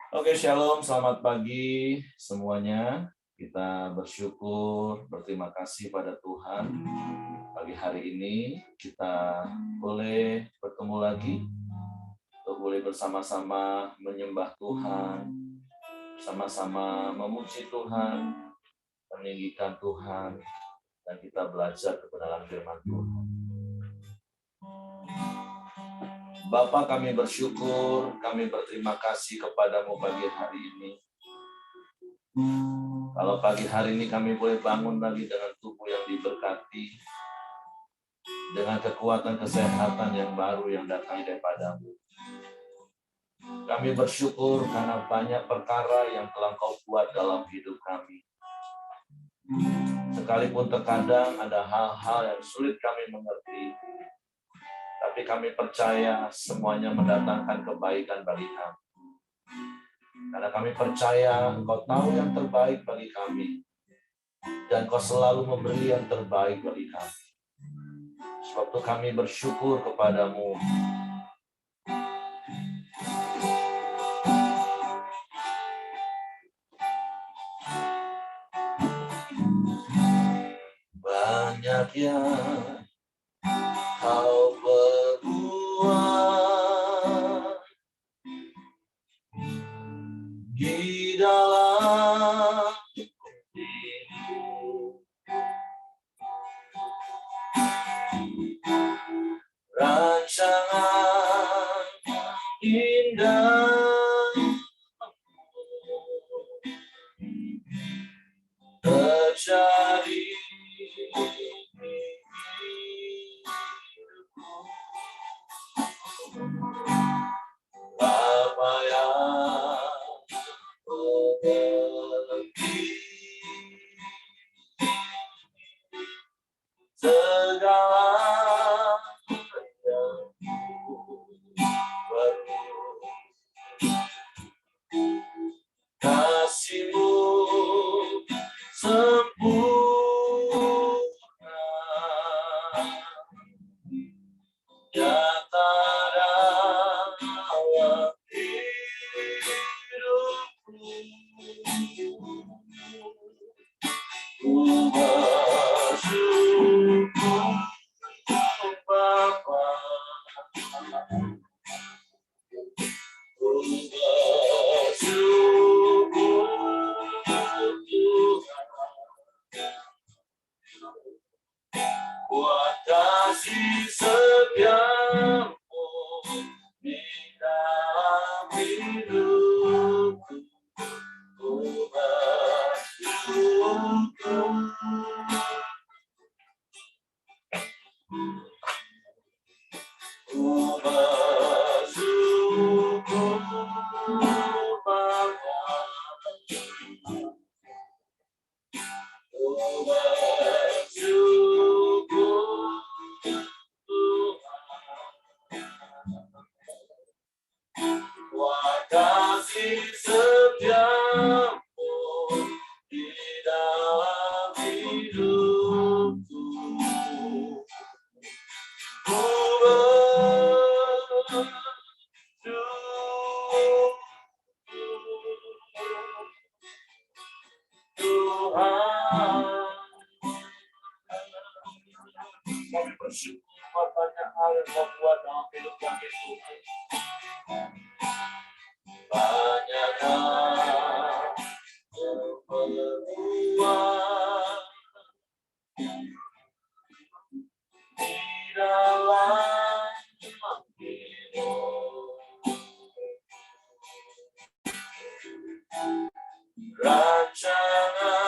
Oke, shalom, selamat pagi semuanya. Kita bersyukur, berterima kasih pada Tuhan. Pagi hari ini kita boleh bertemu lagi, untuk boleh bersama-sama menyembah Tuhan, bersama-sama memuji Tuhan, meninggikan Tuhan, dan kita belajar kebenaran firman Tuhan. Bapa, kami bersyukur, kami berterima kasih kepadamu pagi hari ini. Kalau pagi hari ini kami boleh bangun lagi dengan tubuh yang diberkati, dengan kekuatan kesehatan yang baru yang datang daripadamu. Kami bersyukur karena banyak perkara yang telah Kau buat dalam hidup kami. Sekalipun terkadang ada hal-hal yang sulit kami mengerti, tapi kami percaya semuanya mendatangkan kebaikan bagi kami. Karena kami percaya Engkau tahu yang terbaik bagi kami, dan Kau selalu memberi yang terbaik bagi kami. Sebab itu kami bersyukur kepadamu. Banyak yang Kau berbuat di dalam hidup, rancangan indah terjadi. Apa yang Kau mengerti, segala yang baru, kasih-Mu sempurna, nyata dalam hidupku. Ku bersyukur Bapa, ku bersyukur Tuhan, buat kasih setiamu di dalam hidupku. Ku bersyukur, ku bersyukur Bapa, ku bersyukur Tuhan, buat kasih setiamu di dalam hidupku. Ku bersyukur Tuhan. Kami bersyukur buat banyak hal yang Kau buat dalam hidup kami Tuhan. Banyak hal Kau berbuat di dalam hidup, rancangan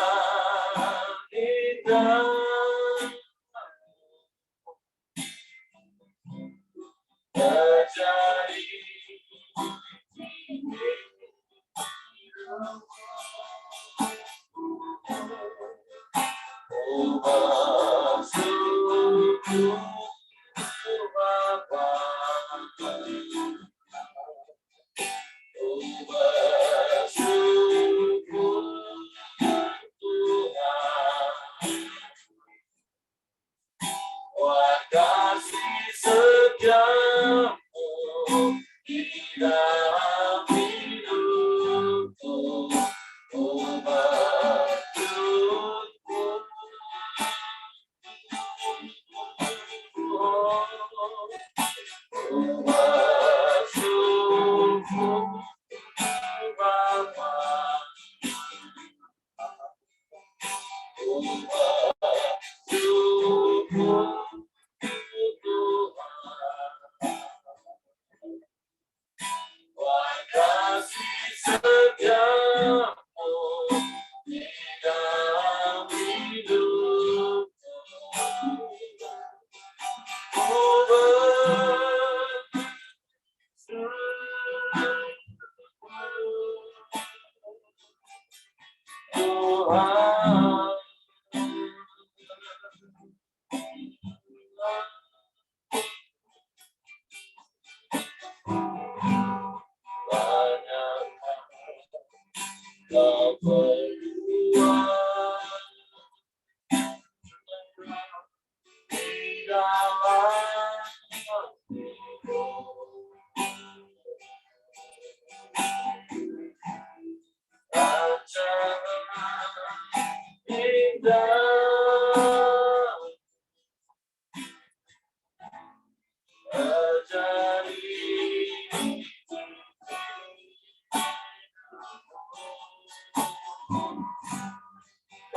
indah terjadi. Ku bersyukur Bapa, ku bersyukur Tuhan, buat kasih setiamu di dalam hidup. terjadi.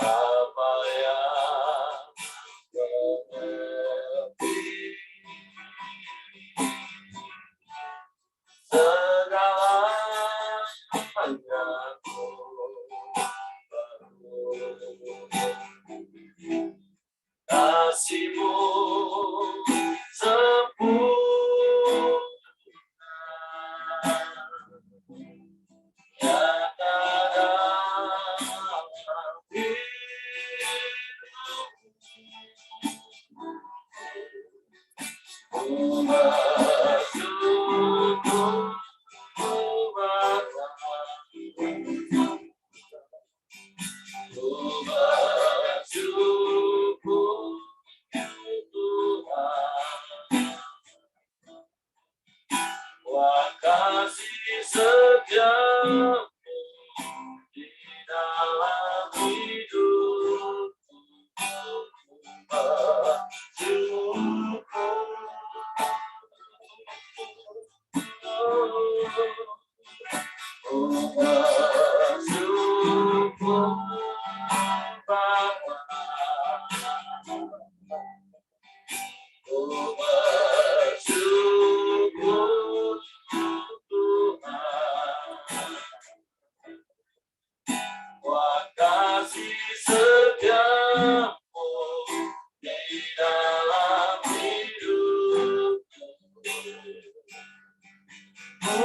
Apa yang mengerti segalanya ku kasih-Mu sempurna nyata dalam hidupku bersyukur Bapa, ku bersyukur Tuhan, Wah kasih setiamu di dalam hidupku, ku bersyukur Bapa, ku bersyukur Tuhan, Wah kasih setiamu di dalam hidupku, ku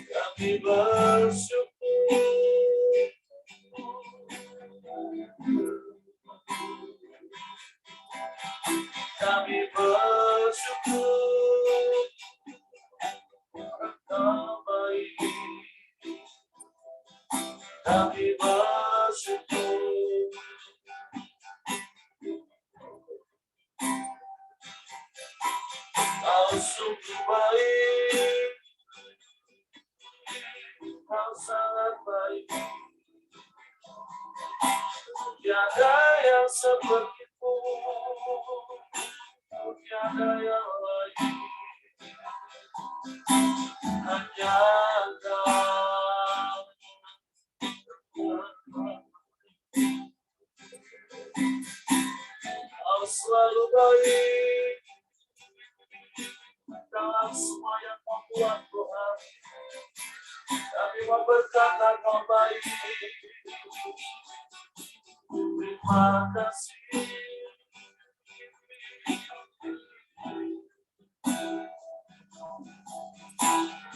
kami bersyukur, kami bersyukur, Engkau baik, kami bersyukur, Kau sungguh baik, Kau sangat baik, tiada yang seperti-Mu, tiada yang lain, hanya Engkau. Kau selalu baik dalam semua yang Kau buat, Tuhan. Kami mau berkata Kau baik. Terima kasih.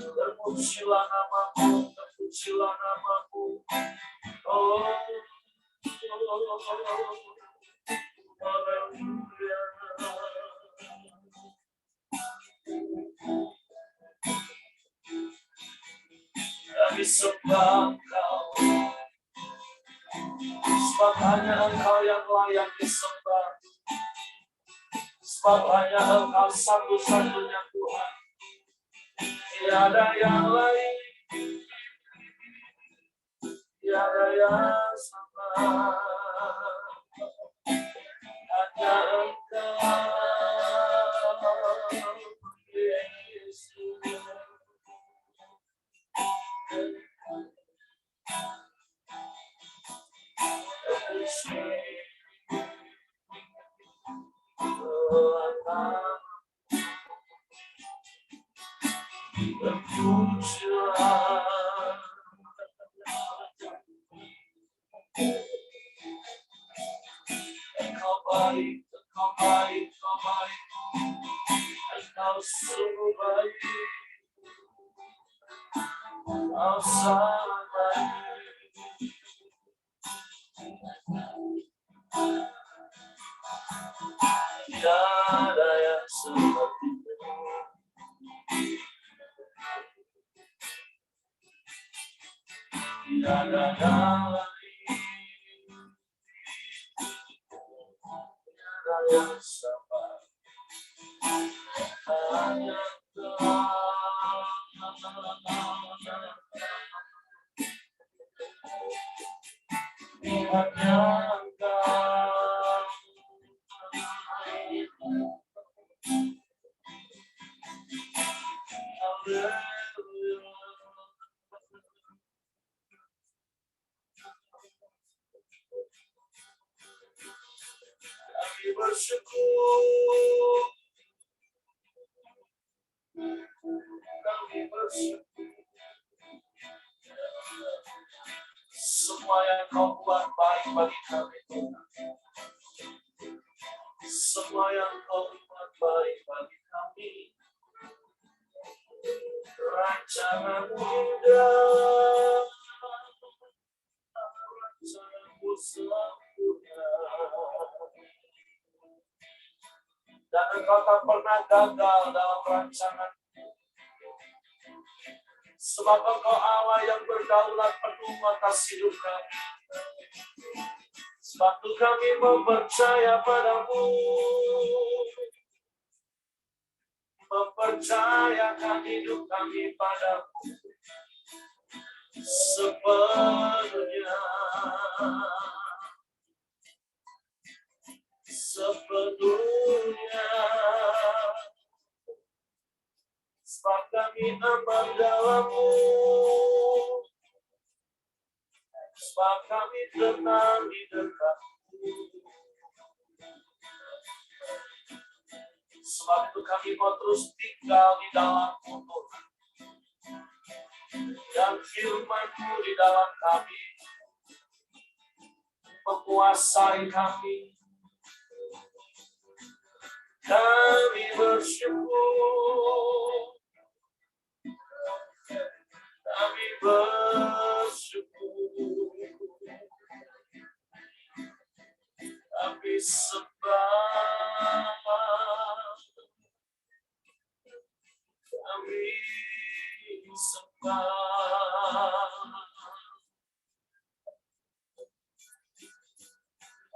Terpujilah nama-Mu, terpujilah nama-Mu. Oh, haleluya. Kami sembah Engkau, sebab hanya Engkau yang layak disembah, sebab hanya Engkau satu-satunya Tuhan, tiada yang lain, tiada yang sama, hanya Engkau, Yesus. Engkau baik, Engkau baik, Engkau baik, Engkau sungguh baik, Engkau sangat baik. Tiada yang seperti-Mu. Tiada yang lain. Tiada yang sama. Hanya Kau. Hanya Kau. Kami bersyukur, kami bersyukur. Semua yang Kau buat baik bagi kami, Tuhan. Semua yang Kau buat baik bagi kami. Rancangan-Mu indah, rancangan-Mu sempurna. Dan Engkau tak pernah gagal dalam rancangan. Sebab Engkau Allah yang berdaulat penuh atas hidup kami. Sebab itu kami mempercaya padamu. Mempercayakan hidup kami padamu. Sepenuhnya. Sepenuhnya. Sebab kami aman dalam-Mu. Sebab kami tenang di dekat-Mu. Sebab itu kami mau terus tinggal di dalam-Mu, Tuhan. Dan firman-Mu di dalam kami. Menguasai kami. Kami bersyukur. Kami bersyukur. Kami sembah. Kami sembah.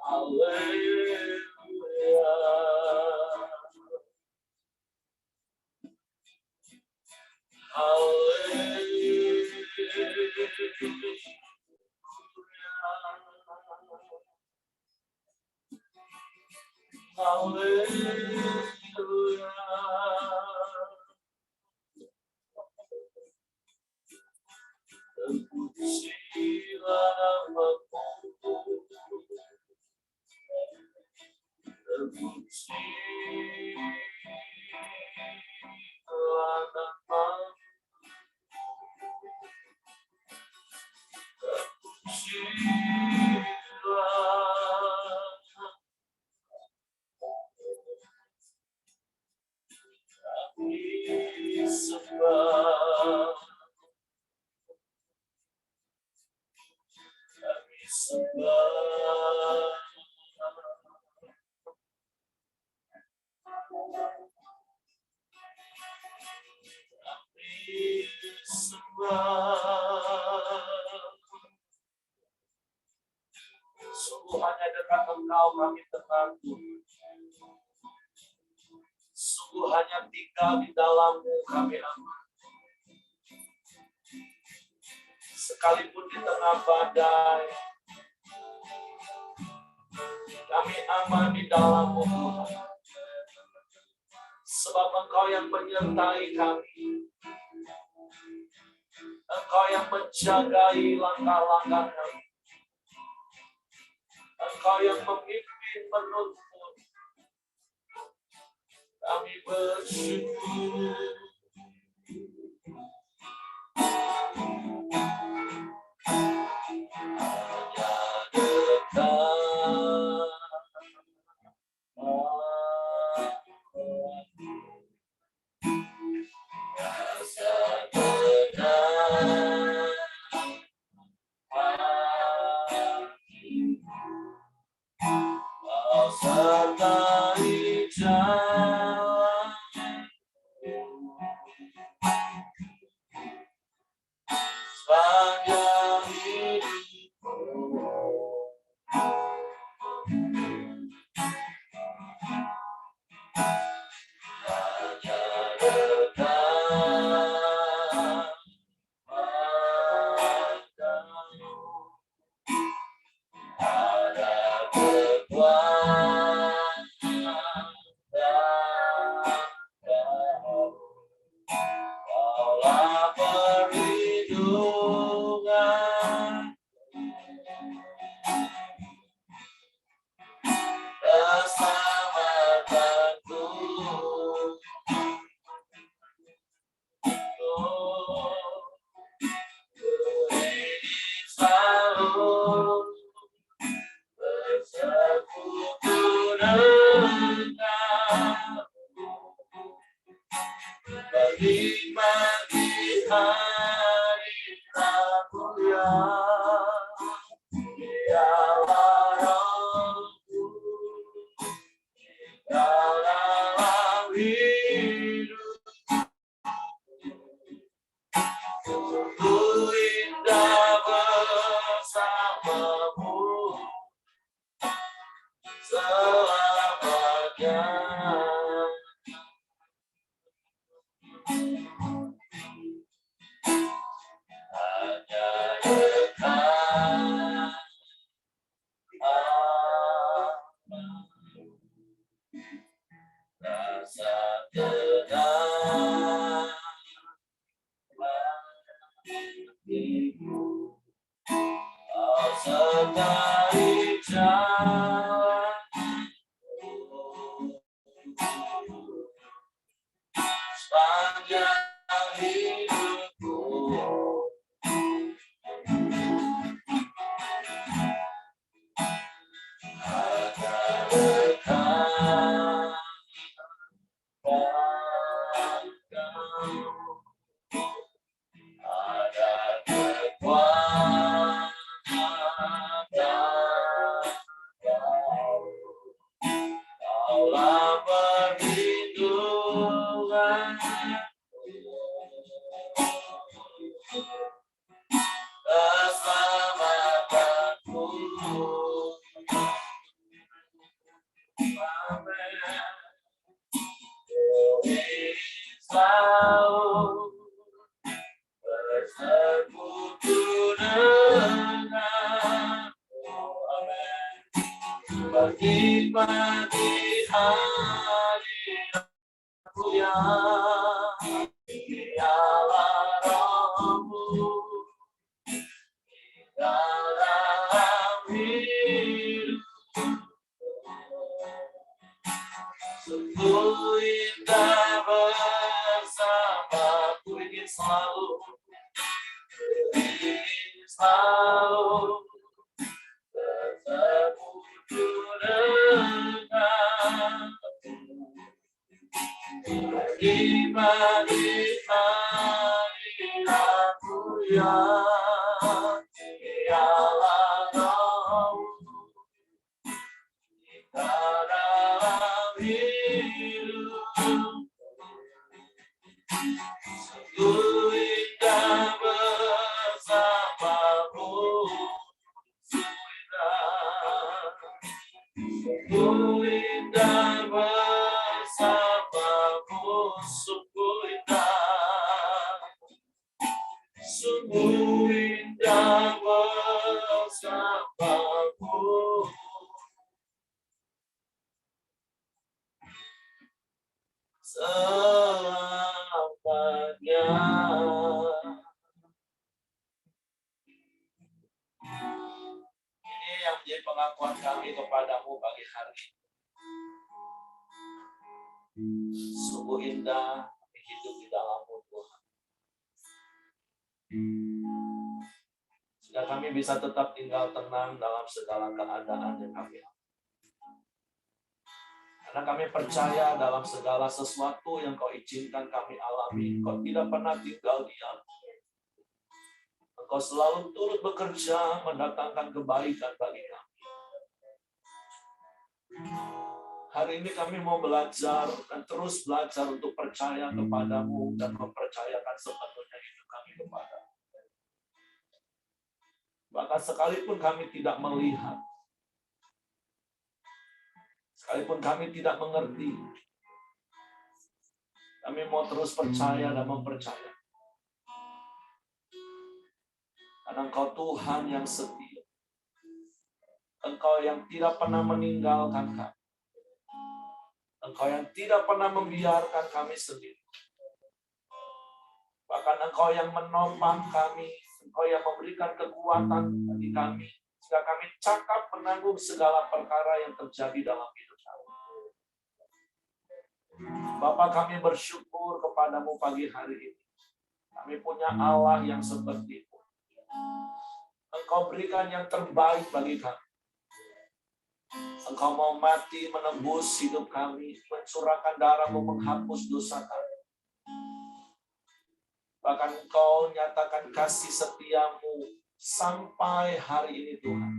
Haleluya. Haleluya. Terpujilah namamu. Terpujilah namamu. Kami sembah. Kami sembah. Kami sembah. Sungguh hanya dekat Engkau kami tenang. Sungguh hanya tinggal di dalam-Mu kami aman. Sekalipun di tengah badai, kami aman di dalam-Mu, Tuhan. Sebab Engkau yang menyertai kami. Engkau yang menjagai langkah-langkah kami. Engkau yang memimpin menuntun. Kami bersyukur. Sertai dengar menikmati hari Rabu yang dialah rohku dalam hidup. Sungguh indah bersamamu selamanya. Hanya dekat rasa tenang hatiku, kau sertai jalanku sepanjang hidupku. Hanya dekat ada kekuatan kaulah perlindungan keselamatanku. Amin. Selalu bersekutu denganmu. Amin. Menikmati hari Rabu yang dialah rohmu dalam hidup. Sungguh indah bersamaku, ingin selalu bersekutu denganmu. Menikmati hari Rabu yang dialah rohmu dalam hidup. Sungguh indah bersamamu, sungguh indah bersamamu, sungguh indah bersamamu. Selamanya. Ini yang menjadi pengakuan kami kepadamu pagi hari. Sungguh indah kami hidup di dalam-Mu, Tuhan. Sehingga kami bisa tetap tinggal tenang dalam segala keadaan yang kami alami. Karena kami percaya dalam segala sesuatu yang Kau izinkan kami alami, Kau tidak pernah tinggal diam. Engkau selalu turut bekerja mendatangkan kebaikan bagi kami. Hari ini kami mau belajar dan terus belajar untuk percaya kepadamu dan mempercayakan sepenuhnya hidup kami kepadamu. Bahkan sekalipun kami tidak melihat, sekalipun kami tidak mengerti, kami mau terus percaya dan mempercaya. Karena Engkau Tuhan yang setia. Engkau yang tidak pernah meninggalkan kami. Engkau yang tidak pernah membiarkan kami sendiri. Bahkan Engkau yang menopang kami, Engkau yang memberikan kekuatan bagi kami, sehingga kami cakap menanggung segala perkara yang terjadi dalam hidup kami. Bapa, kami bersyukur kepadamu pagi hari ini. Kami punya Allah yang seperti itu. Engkau berikan yang terbaik bagi kami. Engkau mau mati menebus hidup kami, mencurahkan darah-Mu menghapus dosa kami. Bahkan Engkau nyatakan kasih setia-Mu sampai hari ini Tuhan.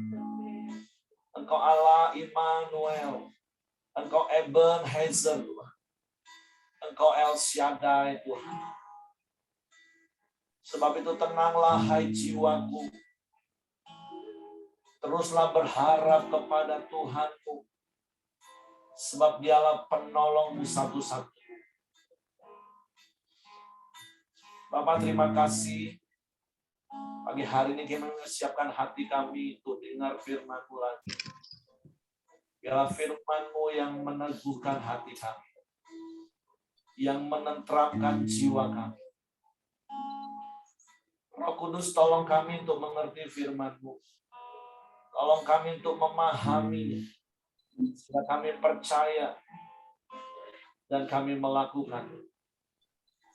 Engkau Allah Immanuel, Engkau Ebenezer Tuhan. Engkau El Shaddai Tuhan. Sebab itu tenanglah hai jiwaku. Teruslah berharap kepada Tuhanmu. Sebab Dialah penolongmu satu-satunya. Bapak terima kasih. Pagi hari ini kami menyiapkan hati kami untuk dengar firman-Mu lagi. Biarlah firman-Mu yang meneguhkan hati kami. Yang menenteramkan jiwa kami. Roh Kudus tolong kami untuk mengerti firman-Mu. Tolong kami untuk memahami. Sehingga kami percaya. Dan kami melakukan.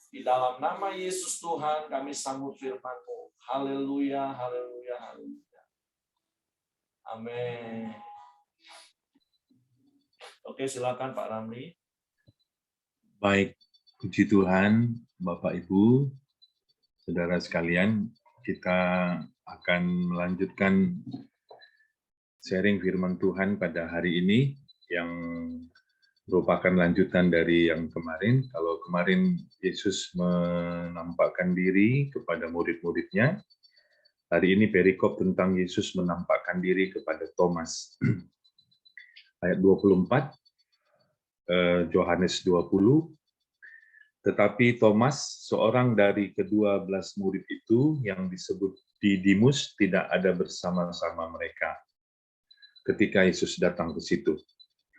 Di dalam nama Yesus Tuhan kami sambut firman-Mu. Haleluya, haleluya, haleluya. Amin. Oke, silakan Pak Ramli. Baik, puji Tuhan, Bapak Ibu, saudara sekalian, kita akan melanjutkan sharing firman Tuhan pada hari ini yang merupakan lanjutan dari yang kemarin. Kalau kemarin Yesus menampakkan diri kepada murid-muridnya, hari ini perikop tentang Yesus menampakkan diri kepada Thomas. Ayat 24, Yohanes 20, tetapi Thomas, seorang dari ke-12 murid itu yang disebut Didimus, tidak ada bersama-sama mereka ketika Yesus datang ke situ.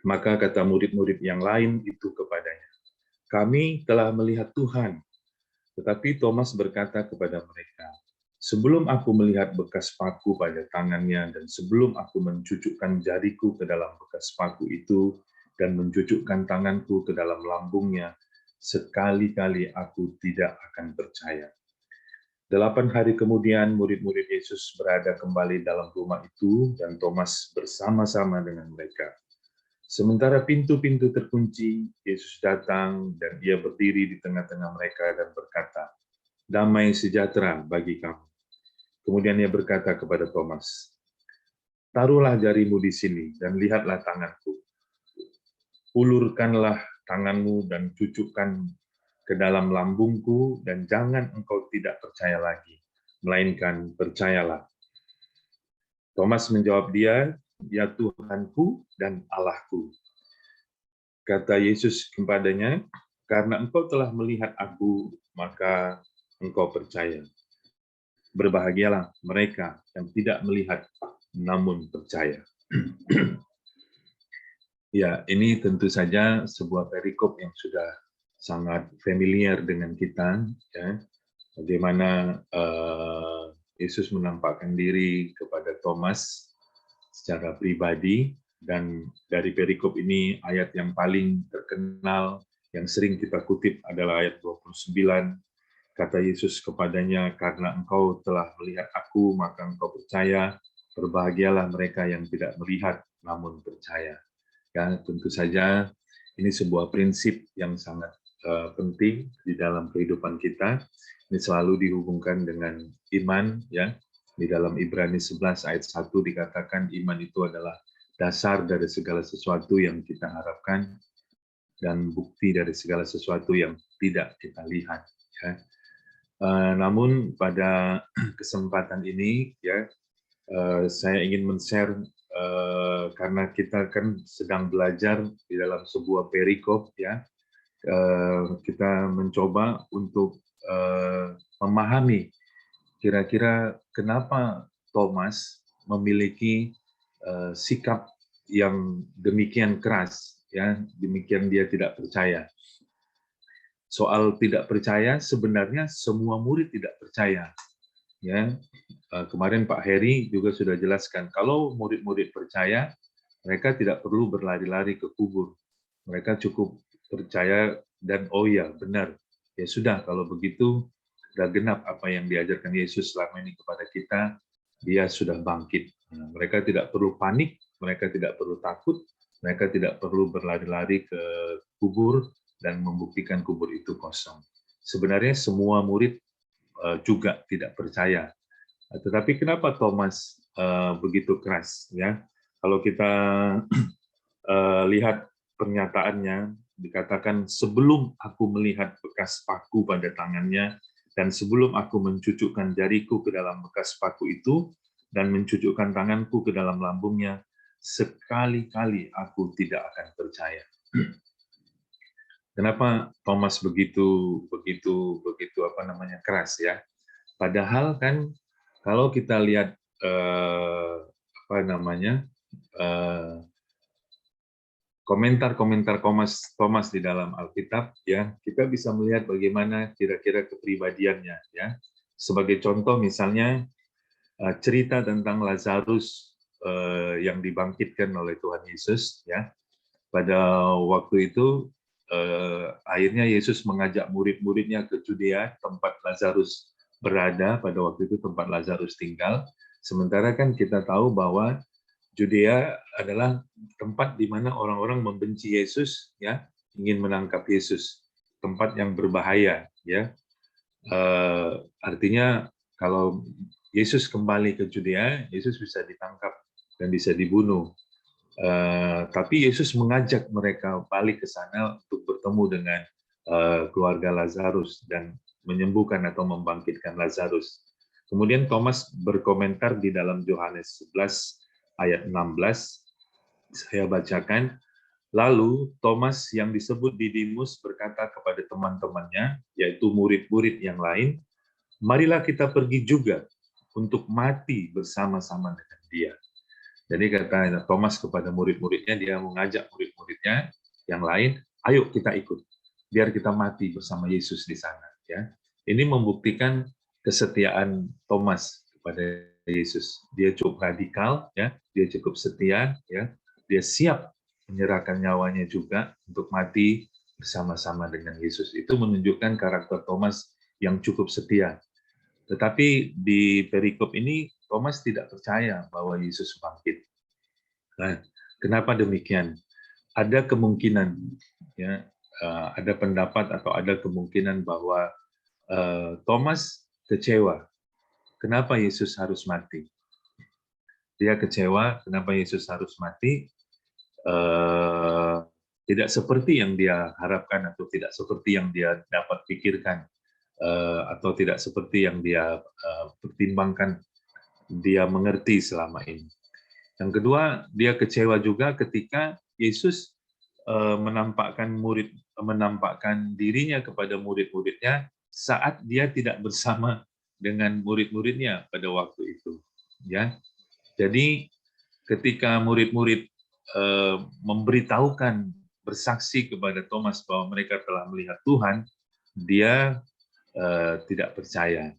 Maka kata murid-murid yang lain itu kepadanya, kami telah melihat Tuhan. Tetapi Thomas berkata kepada mereka, sebelum aku melihat bekas paku pada tangannya dan sebelum aku mencucukkan jariku ke dalam bekas paku itu dan mencucukkan tanganku ke dalam lambungnya, sekali-kali aku tidak akan percaya. 8 hari kemudian murid-murid Yesus berada kembali dalam rumah itu dan Thomas bersama-sama dengan mereka. Sementara pintu-pintu terkunci, Yesus datang dan Ia berdiri di tengah-tengah mereka dan berkata, damai sejahtera bagi kamu. Kemudian Ia berkata kepada Thomas, taruhlah jarimu di sini dan lihatlah tanganku. Ulurkanlah tanganmu dan cucukkan ke dalam lambungku dan jangan engkau tidak percaya lagi, melainkan percayalah. Thomas menjawab dia, ya Tuhanku dan Allahku. Kata Yesus kepadanya, karena engkau telah melihat aku, maka engkau percaya. Berbahagialah mereka yang tidak melihat, namun percaya. Ya, ini tentu saja sebuah perikop yang sudah sangat familiar dengan kita, ya. Bagaimana Yesus menampakkan diri kepada Thomas secara pribadi, dan dari perikop ini ayat yang paling terkenal yang sering kita kutip adalah ayat 29. Kata Yesus kepadanya, karena engkau telah melihat aku, maka engkau percaya. Berbahagialah mereka yang tidak melihat, namun percaya. Ya, tentu saja ini sebuah prinsip yang sangat penting di dalam kehidupan kita. Ini selalu dihubungkan dengan iman, ya. Di dalam Ibrani 11 ayat 1 dikatakan iman itu adalah dasar dari segala sesuatu yang kita harapkan dan bukti dari segala sesuatu yang tidak kita lihat. Ya. Namun pada kesempatan ini, ya, saya ingin men-share karena kita kan sedang belajar di dalam sebuah perikop, ya. Kita mencoba untuk memahami kira-kira kenapa Thomas memiliki sikap yang demikian keras, ya, demikian dia tidak percaya. Soal tidak percaya, sebenarnya semua murid tidak percaya. Ya, kemarin Pak Heri juga sudah jelaskan, kalau murid-murid percaya, mereka tidak perlu berlari-lari ke kubur. Mereka cukup percaya dan oh ya, benar. Ya sudah, kalau begitu, sudah genap apa yang diajarkan Yesus selama ini kepada kita, dia sudah bangkit. Nah, mereka tidak perlu panik, mereka tidak perlu takut, mereka tidak perlu berlari-lari ke kubur dan membuktikan kubur itu kosong. Sebenarnya semua murid juga tidak percaya. Tetapi kenapa Thomas begitu keras? Ya, kalau kita lihat pernyataannya, dikatakan sebelum aku melihat bekas paku pada tangannya dan sebelum aku mencucukkan jariku ke dalam bekas paku itu dan mencucukkan tanganku ke dalam lambungnya, sekali-kali aku tidak akan percaya. Kenapa Thomas begitu keras ya? Padahal kan kalau kita lihat komentar-komentar Thomas di dalam Alkitab, ya kita bisa melihat bagaimana kira-kira kepribadiannya. Ya, sebagai contoh misalnya cerita tentang Lazarus yang dibangkitkan oleh Tuhan Yesus. Ya, pada waktu itu akhirnya Yesus mengajak murid-muridnya ke Judea, tempat Lazarus berada pada waktu itu, tempat Lazarus tinggal. Sementara kan kita tahu bahwa Judea adalah tempat di mana orang-orang membenci Yesus, ya, ingin menangkap Yesus, tempat yang berbahaya, ya. Artinya kalau Yesus kembali ke Judea, Yesus bisa ditangkap dan bisa dibunuh. Tapi Yesus mengajak mereka balik ke sana untuk bertemu dengan keluarga Lazarus dan menyembuhkan atau membangkitkan Lazarus. Kemudian Thomas berkomentar di dalam Yohanes 11 ayat 16, saya bacakan. Lalu Thomas yang disebut Didimus berkata kepada teman-temannya, yaitu murid-murid yang lain, marilah kita pergi juga untuk mati bersama-sama dengan dia. Jadi kata Thomas kepada murid-muridnya, dia mengajak murid-muridnya yang lain, ayo kita ikut, biar kita mati bersama Yesus di sana. Ya, ini membuktikan kesetiaan Thomas kepada Yesus. Dia cukup radikal, ya, dia cukup setia, ya, dia siap menyerahkan nyawanya juga untuk mati bersama-sama dengan Yesus. Itu menunjukkan karakter Thomas yang cukup setia. Tetapi di perikop ini Thomas tidak percaya bahwa Yesus bangkit. Nah, kenapa demikian? Ada kemungkinan, ya, ada pendapat atau ada kemungkinan bahwa Thomas kecewa. Kenapa Yesus harus mati? Dia kecewa kenapa Yesus harus mati. Tidak seperti yang dia harapkan atau tidak seperti yang dia dapat pikirkan atau tidak seperti yang dia pertimbangkan, dia mengerti selama ini. Yang kedua, dia kecewa juga ketika Yesus menampakkan dirinya kepada murid-muridnya saat dia tidak bersama dengan murid-muridnya pada waktu itu. Ya, jadi ketika murid-murid memberitahukan, bersaksi kepada Thomas bahwa mereka telah melihat Tuhan, dia tidak percaya,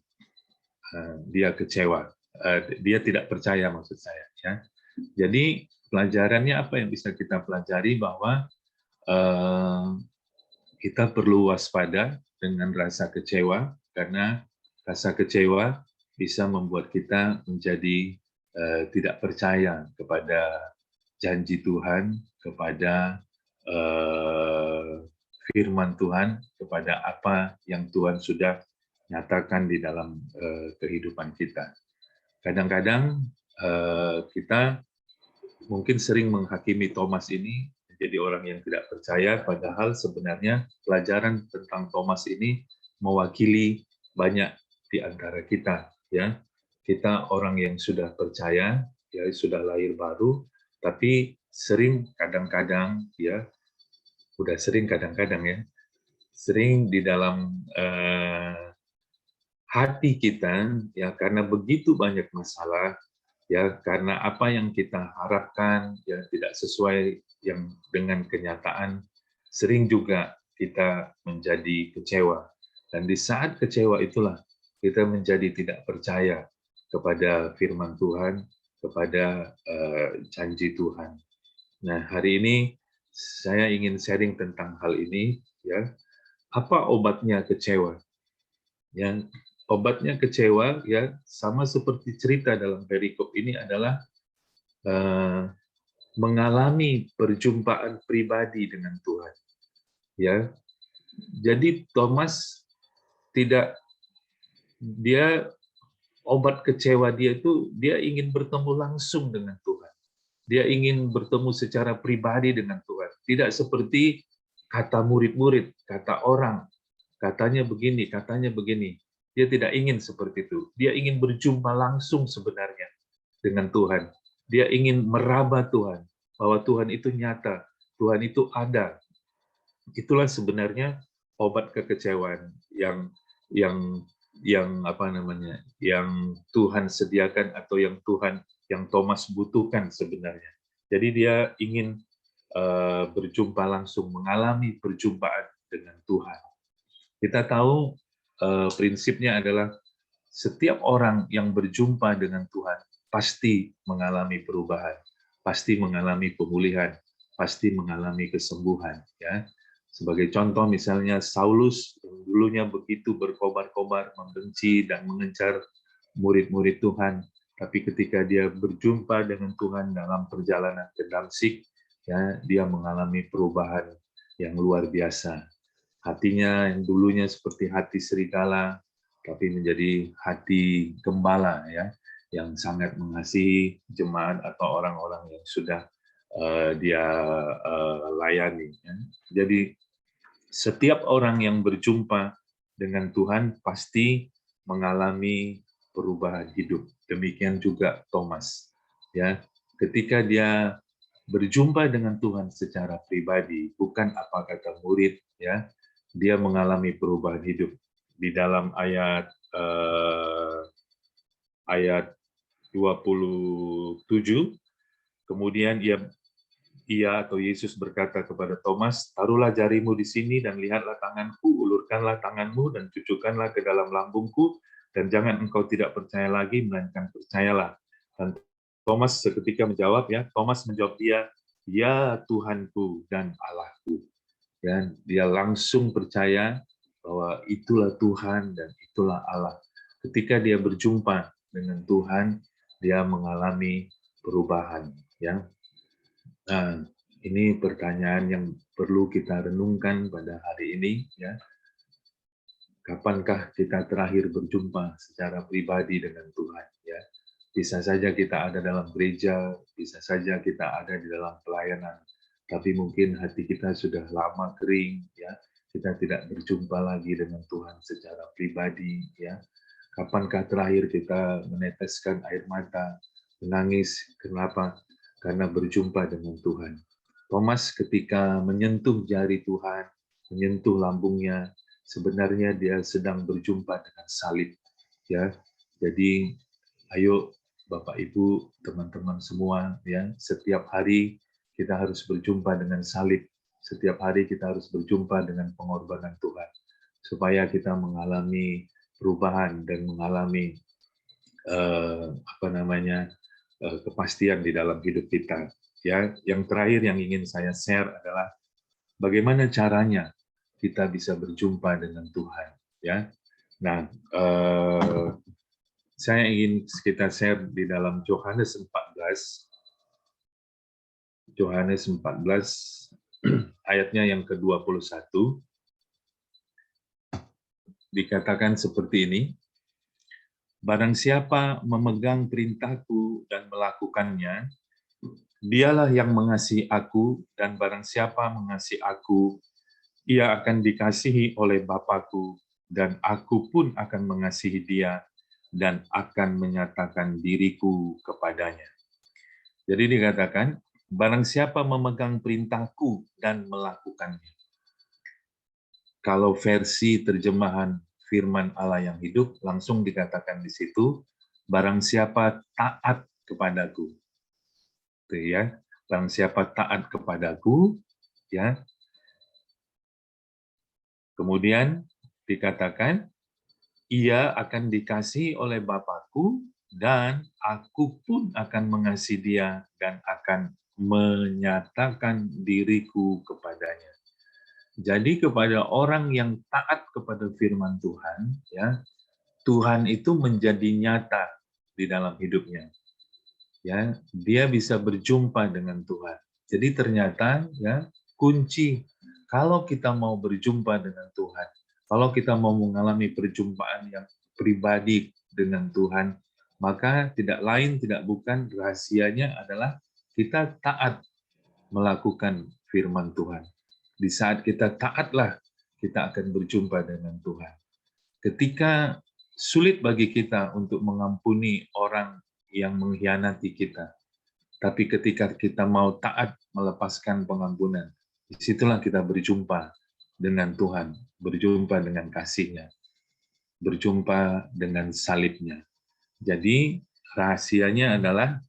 dia kecewa, dia tidak percaya maksud saya. Ya. Jadi pelajarannya apa yang bisa kita pelajari, bahwa kita perlu waspada dengan rasa kecewa, karena rasa kecewa bisa membuat kita menjadi tidak percaya kepada janji Tuhan, kepada firman Tuhan, kepada apa yang Tuhan sudah nyatakan di dalam kehidupan kita. Kadang-kadang kita mungkin sering menghakimi Thomas ini menjadi orang yang tidak percaya, padahal sebenarnya pelajaran tentang Thomas ini mewakili banyak di antara kita. Ya, kita orang yang sudah percaya, ya sudah lahir baru, tapi sering kadang-kadang, ya, udah sering kadang-kadang ya, sering di dalam hati kita, ya, karena begitu banyak masalah, ya, karena apa yang kita harapkan ya tidak sesuai yang dengan kenyataan, sering juga kita menjadi kecewa. Dan di saat kecewa itulah kita menjadi tidak percaya kepada firman Tuhan, kepada janji Tuhan. Nah, hari ini saya ingin sharing tentang hal ini, ya. Apa obatnya kecewa? Yang obatnya kecewa, ya, sama seperti cerita dalam perikop ini adalah mengalami perjumpaan pribadi dengan Tuhan. Ya, jadi Thomas tidak dia obat kecewa dia itu dia ingin bertemu langsung dengan Tuhan. Dia ingin bertemu secara pribadi dengan Tuhan. Tidak seperti kata murid-murid, kata orang, katanya begini. Dia tidak ingin seperti itu. Dia ingin berjumpa langsung sebenarnya dengan Tuhan. Dia ingin meraba Tuhan, bahwa Tuhan itu nyata, Tuhan itu ada. Itulah sebenarnya obat kekecewaan yang apa namanya, yang Tuhan sediakan atau yang Thomas butuhkan sebenarnya. Jadi dia ingin berjumpa langsung, mengalami perjumpaan dengan Tuhan. Kita tahu prinsipnya adalah setiap orang yang berjumpa dengan Tuhan pasti mengalami perubahan, pasti mengalami pemulihan, pasti mengalami kesembuhan. Ya, sebagai contoh misalnya Saulus yang dulunya begitu berkobar-kobar, membenci dan mengejar murid-murid Tuhan, tapi ketika dia berjumpa dengan Tuhan dalam perjalanan ke Damsyik, ya, dia mengalami perubahan yang luar biasa. Hatinya yang dulunya seperti hati serigala, tapi menjadi hati gembala, ya, yang sangat mengasihi jemaat atau orang-orang yang sudah dia layani. Ya. Jadi setiap orang yang berjumpa dengan Tuhan pasti mengalami perubahan hidup. Demikian juga Thomas. Ya, ketika dia berjumpa dengan Tuhan secara pribadi, bukan apa kata murid, ya, dia mengalami perubahan hidup. Di dalam ayat 27, kemudian ia atau Yesus berkata kepada Thomas, taruhlah jarimu di sini dan lihatlah tanganku, ulurkanlah tanganmu dan cucukkanlah ke dalam lambungku, dan jangan engkau tidak percaya lagi, melainkan percayalah. Dan Thomas seketika menjawab, ya, Thomas menjawab dia, ya Tuhanku dan Allahku. Dan dia langsung percaya bahwa itulah Tuhan dan itulah Allah. Ketika dia berjumpa dengan Tuhan, dia mengalami perubahan. Ya. Nah, ini pertanyaan yang perlu kita renungkan pada hari ini. Ya. Kapankah kita terakhir berjumpa secara pribadi dengan Tuhan? Ya. Bisa saja kita ada dalam gereja, bisa saja kita ada di dalam pelayanan, tapi mungkin hati kita sudah lama kering, ya. Kita tidak berjumpa lagi dengan Tuhan secara pribadi, ya. Kapankah terakhir kita meneteskan air mata, menangis? Kenapa? Karena berjumpa dengan Tuhan. Thomas ketika menyentuh jari Tuhan, menyentuh lambungnya, sebenarnya dia sedang berjumpa dengan salib, ya. Jadi ayo Bapak Ibu, teman-teman semua, ya, setiap hari kita harus berjumpa dengan salib. Setiap hari kita harus berjumpa dengan pengorbanan Tuhan, supaya kita mengalami perubahan dan mengalami kepastian di dalam hidup kita. Ya, yang terakhir yang ingin saya share adalah bagaimana caranya kita bisa berjumpa dengan Tuhan. Ya, nah. Saya ingin kita share di dalam Yohanes 14, ayatnya yang ke-21, dikatakan seperti ini, barang siapa memegang perintahku dan melakukannya, dialah yang mengasihi aku, dan barang siapa mengasihi aku, ia akan dikasihi oleh Bapa-Ku, dan aku pun akan mengasihi dia, dan akan menyatakan diriku kepadanya. Jadi dikatakan, barang siapa memegang perintahku dan melakukannya. Kalau versi terjemahan firman Allah yang hidup, langsung dikatakan di situ, barang siapa taat kepadaku. Itu ya, barang siapa taat kepadaku, ya. Kemudian dikatakan, ia akan dikasihi oleh Bapa-Ku, dan aku pun akan mengasihi dia dan akan menyatakan diriku kepadanya. Jadi kepada orang yang taat kepada firman Tuhan, ya, Tuhan itu menjadi nyata di dalam hidupnya. ya, dia bisa berjumpa dengan Tuhan. Jadi ternyata ya kunci kalau kita mau berjumpa dengan Tuhan, kalau kita mau mengalami perjumpaan yang pribadi dengan Tuhan, maka tidak lain tidak bukan rahasianya adalah kita taat melakukan firman Tuhan. Di saat kita taatlah kita akan berjumpa dengan Tuhan. Ketika sulit bagi kita untuk mengampuni orang yang mengkhianati kita, tapi ketika kita mau taat melepaskan pengampunan, disitulah kita berjumpa dengan Tuhan, berjumpa dengan kasih-Nya, berjumpa dengan salib-Nya. Jadi rahasianya adalah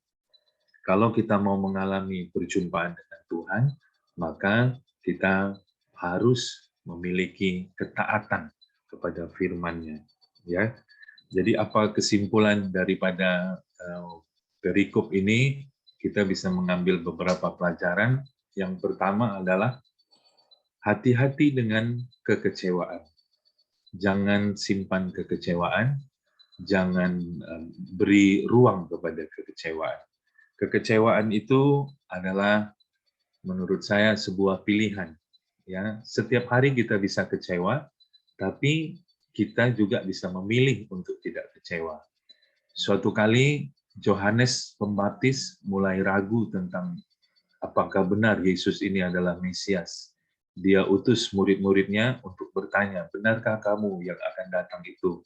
kalau kita mau mengalami perjumpaan dengan Tuhan, maka kita harus memiliki ketaatan kepada firman-Nya. Ya, jadi apa kesimpulan daripada perikop ini? Kita bisa mengambil beberapa pelajaran. Yang pertama adalah hati-hati dengan kekecewaan. Jangan simpan kekecewaan, jangan beri ruang kepada kekecewaan. Kekecewaan itu adalah menurut saya sebuah pilihan. Ya, setiap hari kita bisa kecewa, tapi kita juga bisa memilih untuk tidak kecewa. Suatu kali Yohanes Pembaptis mulai ragu tentang apakah benar Yesus ini adalah Mesias. Dia utus murid-muridnya untuk bertanya, benarkah kamu yang akan datang itu?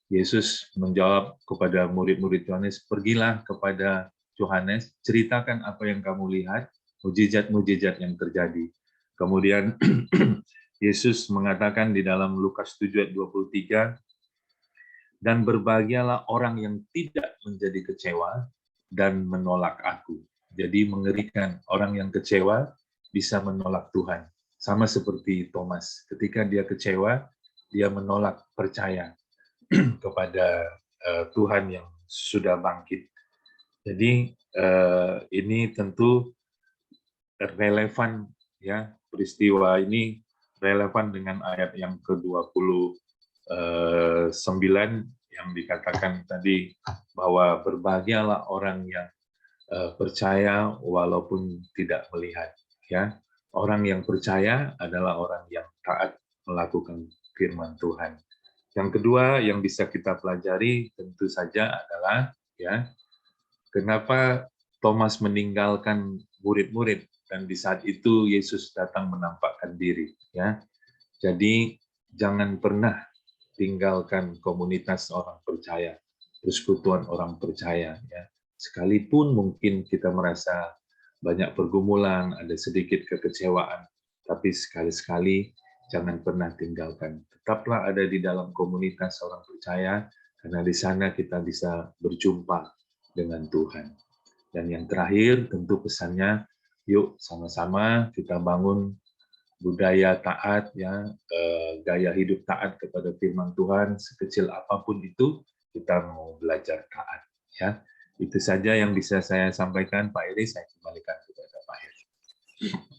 Yesus menjawab kepada murid-murid Yohanes, pergilah kepada Yohanes, ceritakan apa yang kamu lihat, mujizat-mujizat yang terjadi. Kemudian Yesus mengatakan di dalam Lukas 7 ayat 23, dan berbahagialah orang yang tidak menjadi kecewa dan menolak aku. Jadi mengerikan, orang yang kecewa bisa menolak Tuhan. Sama seperti Thomas, ketika dia kecewa, dia menolak percaya kepada Tuhan yang sudah bangkit. Jadi ini tentu relevan, ya, peristiwa ini relevan dengan ayat yang ke-29 yang dikatakan tadi bahwa berbahagialah orang yang percaya walaupun tidak melihat. Ya, orang yang percaya adalah orang yang taat melakukan firman Tuhan. Yang kedua yang bisa kita pelajari tentu saja adalah ya kenapa Thomas meninggalkan murid-murid dan di saat itu Yesus datang menampakkan diri. Ya, jadi jangan pernah tinggalkan komunitas orang percaya, persekutuan orang percaya. Ya, sekalipun mungkin kita merasa banyak pergumulan, ada sedikit kekecewaan, tapi sekali-sekali jangan pernah tinggalkan. Tetaplah ada di dalam komunitas orang percaya, karena di sana kita bisa berjumpa dengan Tuhan. Dan yang terakhir, tentu pesannya, yuk sama-sama kita bangun budaya taat, ya, gaya hidup taat kepada firman Tuhan, sekecil apapun itu, kita mau belajar taat. Ya, itu saja yang bisa saya sampaikan, Pak Eri. Saya kembalikan kepada Pak Eri.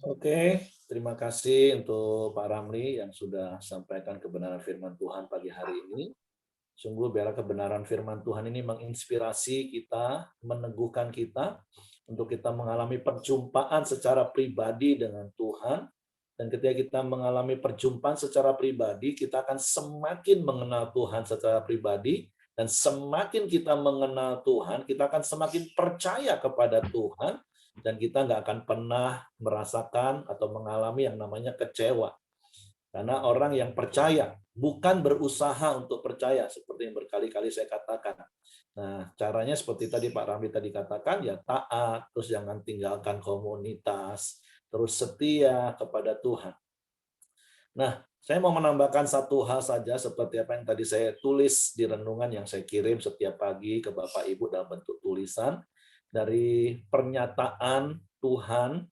Oke, terima kasih untuk Pak Ramli yang sudah sampaikan kebenaran firman Tuhan pagi hari ini. Sungguh biarlah kebenaran firman Tuhan ini menginspirasi kita, meneguhkan kita, untuk kita mengalami perjumpaan secara pribadi dengan Tuhan. Dan ketika kita mengalami perjumpaan secara pribadi, kita akan semakin mengenal Tuhan secara pribadi, dan semakin kita mengenal Tuhan, kita akan semakin percaya kepada Tuhan, dan kita nggak akan pernah merasakan atau mengalami yang namanya kecewa. Karena orang yang percaya bukan berusaha untuk percaya, seperti yang berkali-kali saya katakan. Nah, caranya seperti tadi Pak Ramli tadi katakan, ya taat, terus jangan tinggalkan komunitas, terus setia kepada Tuhan. Nah, saya mau menambahkan satu hal saja seperti apa yang tadi saya tulis di renungan yang saya kirim setiap pagi ke Bapak Ibu dalam bentuk tulisan, dari pernyataan Tuhan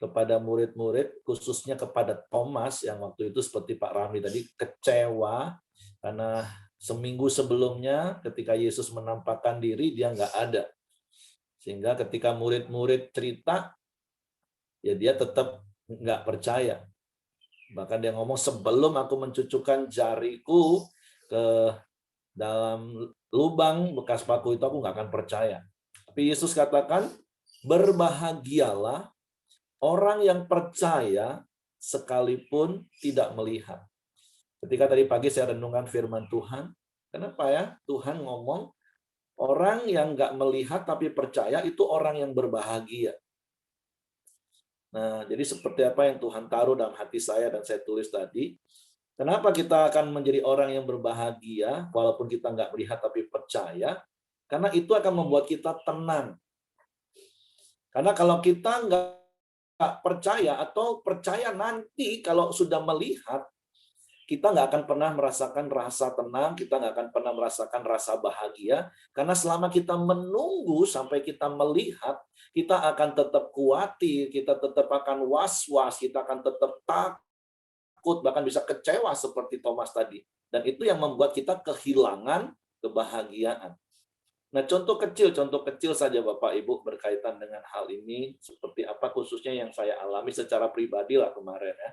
kepada murid-murid, khususnya kepada Thomas yang waktu itu seperti Pak Ramli tadi kecewa karena seminggu sebelumnya ketika Yesus menampakkan diri dia nggak ada. Sehingga ketika murid-murid cerita, ya dia tetap nggak percaya. Bahkan dia ngomong, sebelum aku mencucukkan jariku ke dalam lubang bekas paku itu, aku nggak akan percaya. Tapi Yesus katakan, berbahagialah orang yang percaya sekalipun tidak melihat. Ketika tadi pagi saya renungkan firman Tuhan, kenapa ya Tuhan ngomong orang yang nggak melihat tapi percaya itu orang yang berbahagia. Nah, jadi seperti apa yang Tuhan taruh dalam hati saya dan saya tulis tadi. Kenapa kita akan menjadi orang yang berbahagia walaupun kita nggak melihat tapi percaya? Karena itu akan membuat kita tenang. Karena kalau kita nggak percaya atau percaya nanti kalau sudah melihat, kita nggak akan pernah merasakan rasa tenang, kita nggak akan pernah merasakan rasa bahagia, karena selama kita menunggu sampai kita melihat, kita akan tetap khawatir, kita tetap akan was-was, kita akan tetap takut, bahkan bisa kecewa seperti Thomas tadi. Dan itu yang membuat kita kehilangan kebahagiaan. Nah, contoh kecil saja Bapak Ibu berkaitan dengan hal ini, seperti apa khususnya yang saya alami secara pribadi lah kemarin ya.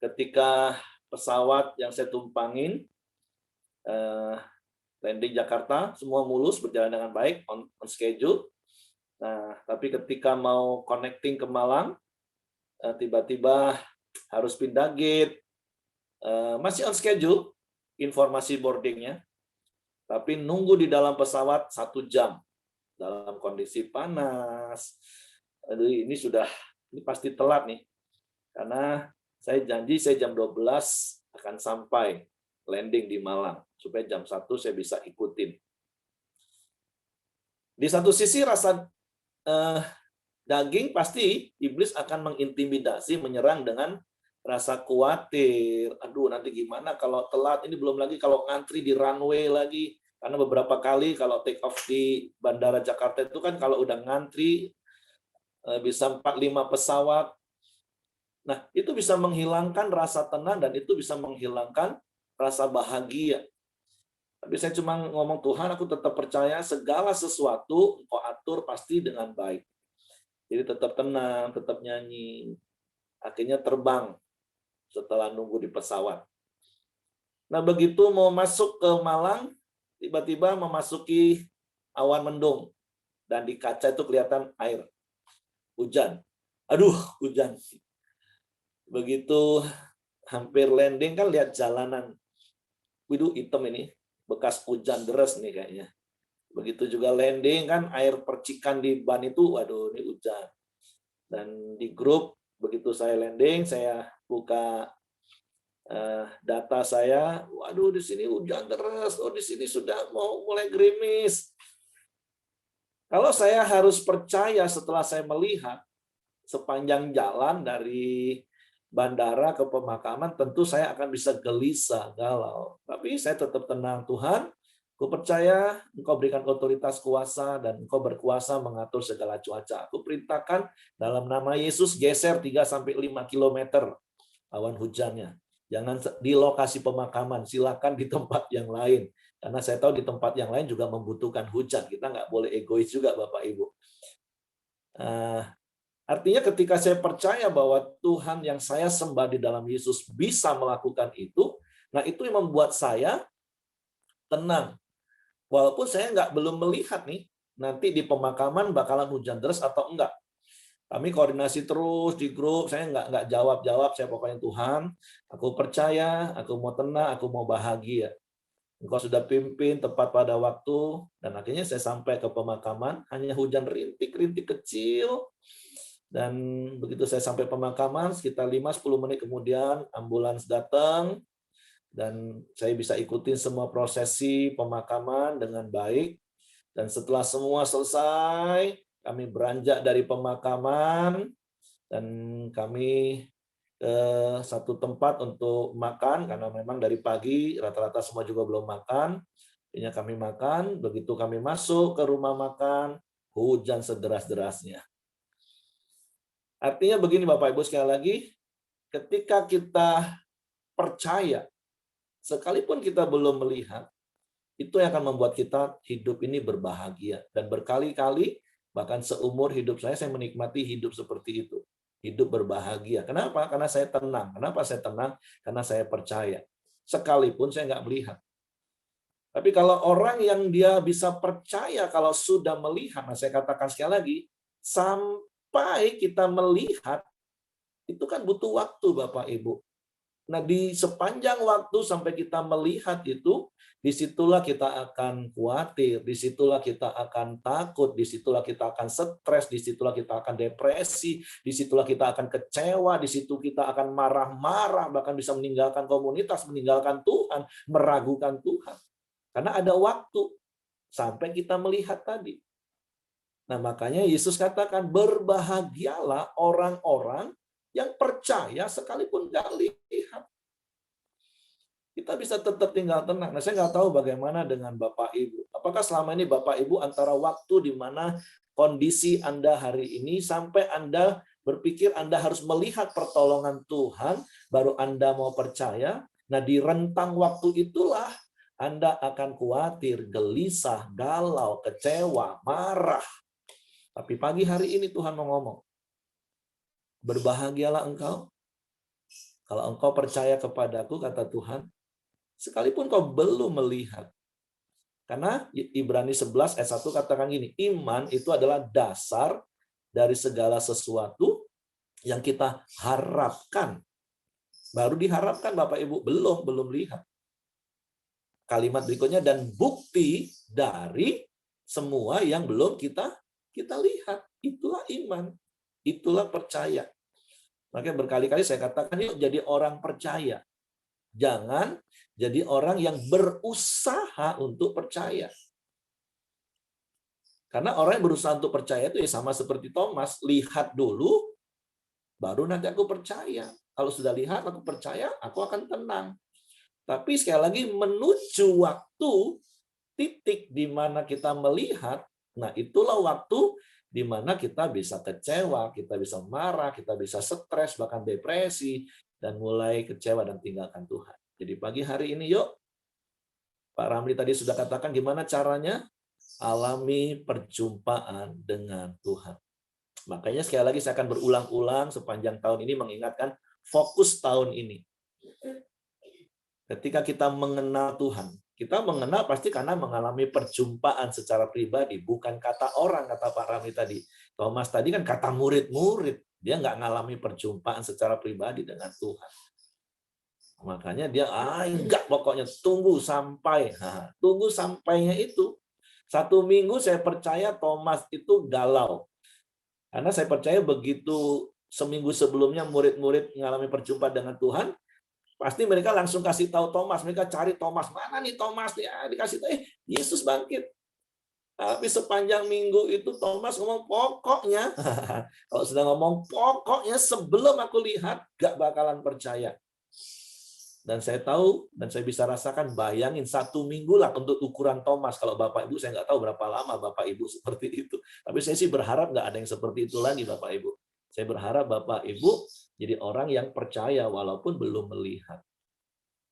Ketika pesawat yang saya tumpangin landing Jakarta, semua mulus, berjalan dengan baik, on schedule. Nah, tapi ketika mau connecting ke Malang, tiba-tiba harus pindah gate, masih on schedule, informasi boardingnya, tapi nunggu di dalam pesawat 1 jam dalam kondisi panas. Aduh, ini pasti telat nih, karena saya janji saya jam 12 akan sampai landing di Malang, supaya jam 1 saya bisa ikutin. Di satu sisi rasa daging pasti iblis akan mengintimidasi, menyerang dengan rasa khawatir. Aduh, nanti gimana kalau telat, ini belum lagi kalau ngantri di runway lagi. Karena beberapa kali kalau take off di Bandara Jakarta itu kan kalau udah ngantri bisa 4-5 pesawat. Nah, itu bisa menghilangkan rasa tenang dan itu bisa menghilangkan rasa bahagia. Tapi saya cuma ngomong, Tuhan, aku tetap percaya segala sesuatu Kau atur pasti dengan baik. Jadi tetap tenang, tetap nyanyi. Akhirnya terbang setelah nunggu di pesawat. Nah, begitu mau masuk ke Malang, tiba-tiba memasuki awan mendung. Dan di kaca itu kelihatan air. Hujan. Aduh, hujan. Begitu hampir landing kan lihat jalanan. Waduh, hitam ini. Bekas hujan deras nih kayaknya. Begitu juga landing kan air percikan di ban itu, waduh ini hujan. Dan di grup, begitu saya landing, saya buka data saya, waduh di sini hujan deras, oh di sini sudah mau mulai gerimis. Kalau saya harus percaya setelah saya melihat sepanjang jalan dari bandara ke pemakaman, tentu saya akan bisa gelisah, galau. Tapi saya tetap tenang, Tuhan, aku percaya Engkau berikan otoritas kuasa dan Engkau berkuasa mengatur segala cuaca. Aku perintahkan dalam nama Yesus geser 3-5 km awan hujannya. Jangan di lokasi pemakaman, silakan di tempat yang lain. Karena saya tahu di tempat yang lain juga membutuhkan hujan. Kita nggak boleh egois juga, Bapak Ibu. Artinya ketika saya percaya bahwa Tuhan yang saya sembah di dalam Yesus bisa melakukan itu, nah itu yang membuat saya tenang. Walaupun saya belum melihat nih, nanti di pemakaman bakalan hujan deras atau enggak. Kami koordinasi terus di grup, saya nggak jawab-jawab, saya pokoknya Tuhan, aku percaya, aku mau tenang, aku mau bahagia. Engkau sudah pimpin tepat pada waktu, dan akhirnya saya sampai ke pemakaman, hanya hujan rintik-rintik kecil, dan begitu saya sampai pemakaman, sekitar 5-10 menit kemudian, ambulans datang, dan saya bisa ikutin semua prosesi pemakaman dengan baik. Dan setelah semua selesai, kami beranjak dari pemakaman, dan kami ke satu tempat untuk makan, karena memang dari pagi rata-rata semua juga belum makan. Akhirnya kami makan, begitu kami masuk ke rumah makan, hujan sederas-derasnya. Artinya begini Bapak Ibu sekali lagi, ketika kita percaya, sekalipun kita belum melihat, itu yang akan membuat kita hidup ini berbahagia. Dan berkali-kali, bahkan seumur hidup saya menikmati hidup seperti itu. Hidup berbahagia. Kenapa? Karena saya tenang. Kenapa saya tenang? Karena saya percaya. Sekalipun saya nggak melihat. Tapi kalau orang yang dia bisa percaya kalau sudah melihat, nah saya katakan sekali lagi, sampai kita melihat, itu kan butuh waktu Bapak Ibu. Nah di sepanjang waktu sampai kita melihat itu, disitulah kita akan khawatir, disitulah kita akan takut, disitulah kita akan stres, disitulah kita akan depresi, disitulah kita akan kecewa, disitu kita akan marah-marah, bahkan bisa meninggalkan komunitas, meninggalkan Tuhan, meragukan Tuhan. Karena ada waktu sampai kita melihat tadi. Nah makanya Yesus katakan, berbahagialah orang-orang yang percaya sekalipun nggak lihat. Kita bisa tetap tinggal tenang. Nah, saya nggak tahu bagaimana dengan Bapak Ibu. Apakah selama ini Bapak Ibu antara waktu di mana kondisi Anda hari ini sampai Anda berpikir Anda harus melihat pertolongan Tuhan, baru Anda mau percaya. Nah, di rentang waktu itulah Anda akan khawatir, gelisah, galau, kecewa, marah. Tapi pagi hari ini Tuhan mau ngomong, berbahagialah engkau kalau engkau percaya kepadaku, kata Tuhan, sekalipun kau belum melihat. Karena Ibrani 11 ayat 1 katakan gini, iman itu adalah dasar dari segala sesuatu yang kita harapkan. Baru diharapkan Bapak Ibu, belum lihat. Kalimat berikutnya, dan bukti dari semua yang belum kita lihat. Itulah iman, itulah percaya. Makanya berkali-kali saya katakan, yuk jadi orang percaya. Jangan jadi orang yang berusaha untuk percaya. Karena orang yang berusaha untuk percaya itu ya sama seperti Thomas, lihat dulu, baru nanti aku percaya. Kalau sudah lihat, aku percaya, aku akan tenang. Tapi sekali lagi menuju waktu, titik di mana kita melihat, nah itulah waktu di mana kita bisa kecewa, kita bisa marah, kita bisa stres, bahkan depresi, dan mulai kecewa dan tinggalkan Tuhan. Jadi pagi hari ini yuk, Pak Ramli tadi sudah katakan gimana caranya alami perjumpaan dengan Tuhan. Makanya sekali lagi saya akan berulang-ulang sepanjang tahun ini mengingatkan fokus tahun ini. Ketika kita mengenal Tuhan, kita mengenal pasti karena mengalami perjumpaan secara pribadi, bukan kata orang, kata Pak Ramli tadi. Thomas tadi kan kata murid-murid, dia nggak ngalami perjumpaan secara pribadi dengan Tuhan. Makanya dia, enggak, pokoknya tunggu sampai. Nah, tunggu sampainya itu. 1 minggu saya percaya Thomas itu galau. Karena saya percaya begitu seminggu sebelumnya murid-murid mengalami perjumpaan dengan Tuhan, pasti mereka langsung kasih tahu Thomas, mereka cari Thomas, mana nih Thomas, ya dikasih tahu, Yesus bangkit. Tapi sepanjang minggu itu Thomas ngomong pokoknya, kalau sudah ngomong pokoknya sebelum aku lihat, gak bakalan percaya. Dan saya tahu, dan saya bisa rasakan, bayangin 1 minggu lah untuk ukuran Thomas. Kalau Bapak Ibu, saya nggak tahu berapa lama Bapak Ibu seperti itu. Tapi saya sih berharap nggak ada yang seperti itu lagi Bapak Ibu. Saya berharap Bapak Ibu jadi orang yang percaya walaupun belum melihat.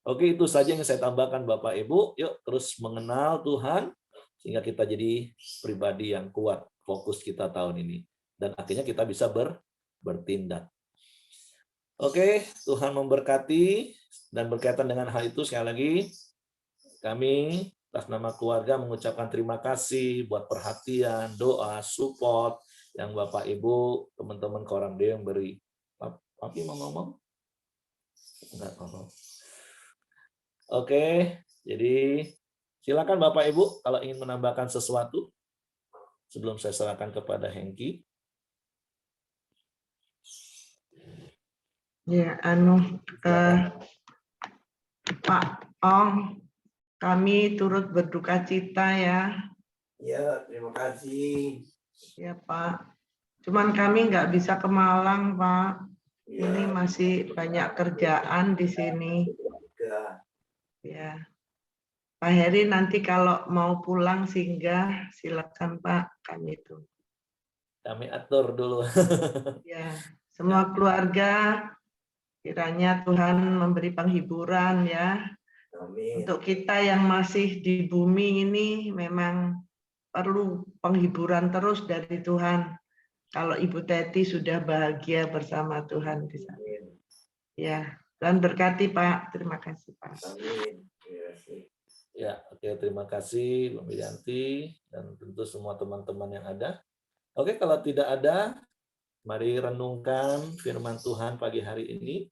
Oke, itu saja yang saya tambahkan Bapak Ibu. Yuk terus mengenal Tuhan, sehingga kita jadi pribadi yang kuat, fokus kita tahun ini. Dan akhirnya kita bisa bertindak. Oke, Tuhan memberkati. Dan berkaitan dengan hal itu, sekali lagi, kami atas nama keluarga mengucapkan terima kasih buat perhatian, doa, support yang Bapak Ibu, teman-teman Korang Deo yang beri. Papi mau ngomong? Enggak ngomong. Oke, jadi silakan Bapak Ibu kalau ingin menambahkan sesuatu sebelum saya serahkan kepada Hengki. Ya, Pak Ong, kami turut berduka cita ya. Ya, terima kasih. Ya Pak. Cuman kami nggak bisa ke Malang Pak. Ya. Ini masih banyak kerjaan di sini. Ya. Pak Heri nanti kalau mau pulang singgah silakan Pak, kami itu. Kami atur dulu. Ya, semua keluarga kiranya Tuhan memberi penghiburan ya. Amin. Untuk kita yang masih di bumi ini memang perlu penghiburan terus dari Tuhan. Kalau Ibu Teti sudah bahagia bersama Tuhan di sana. Ya, dan berkati Pak. Terima kasih Pak. Amin. Ya, oke, terima kasih Bu Wiyanti dan tentu semua teman-teman yang ada. Oke, kalau tidak ada, mari renungkan firman Tuhan pagi hari ini.